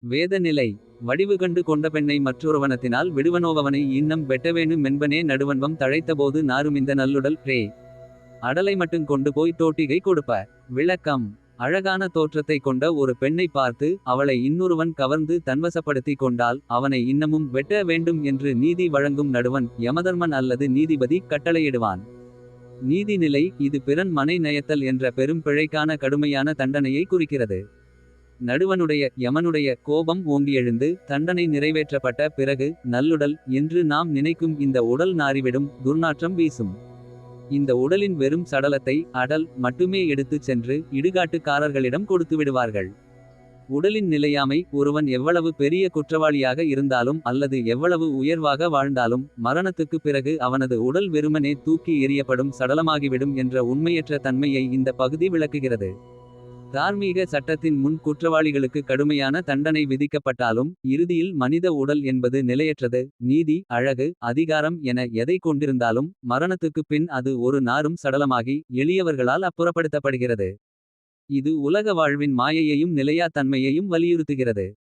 வேத நிலை. வடிவு கண்டு கொண்ட பெண்ணை மற்றொருவனத்தினால் விடுவனோவவனை இன்னம் வெட்டவேணு மென்பனே நடுவன்வம் தழைத்தபோது நாருமிந்த நல்லுடல் ரே. அடலை மட்டும் கொண்டு போய் தோட்டிகை கொடுப்ப. விளக்கம். அழகான தோற்றத்தை கொண்ட ஒரு பெண்ணை பார்த்து அவளை இன்னொருவன் கவர்ந்து தன்வசப்படுத்தி கொண்டால் அவனை இன்னமும் வெட்ட வேண்டும் என்று நீதி வழங்கும் நடுவன் யமதர்மன் அல்லது நீதிபதி கட்டளையிடுவான். நீதி நிலை இது பிறன் மனை நயத்தல் என்ற பெரும் பிழைக்கான கடுமையான தண்டனையை குறிக்கிறது. நடுவனுடைய யமனுடைய கோபம் ஓங்கி எழுந்து தண்டனை நிறைவேற்றப்பட்ட பிறகு நல்லுடல் என்று நாம் நினைக்கும் இந்த உடல் நாறிவிடும் துர்நாற்றம் வீசும். இந்த உடலின் வெறும் சடலத்தை அடல் மட்டுமே எடுத்துச் சென்று இடுகாட்டுக்காரர்களிடம் கொடுத்து விடுவார்கள். உடலின் நிலையாமை ஒருவன் எவ்வளவு பெரிய குற்றவாளியாக இருந்தாலும் அல்லது எவ்வளவு உயர்வாக வாழ்ந்தாலும் மரணத்துக்குப் பிறகு அவனது உடல் வெறுமனே தூக்கி எறியப்படும் சடலமாகிவிடும் என்ற உண்மையற்ற தன்மையை இந்த பகுதி விளக்குகிறது. தார்மீக சட்டத்தின் முன் குற்றவாளிகளுக்கு கடுமையான தண்டனை விதிக்கப்பட்டாலும் இறுதியில் மனித உடல் என்பது நிலையற்றது. நீதி அழகு அதிகாரம் என எதை கொண்டிருந்தாலும் மரணத்துக்குப் பின் அது ஒரு நாரும் சடலமாகி எளியவர்களால் அப்புறப்படுத்தப்படுகிறது. இது உலக வாழ்வின் மாயையையும் நிலையா தன்மையையும் வலியுறுத்துகிறது.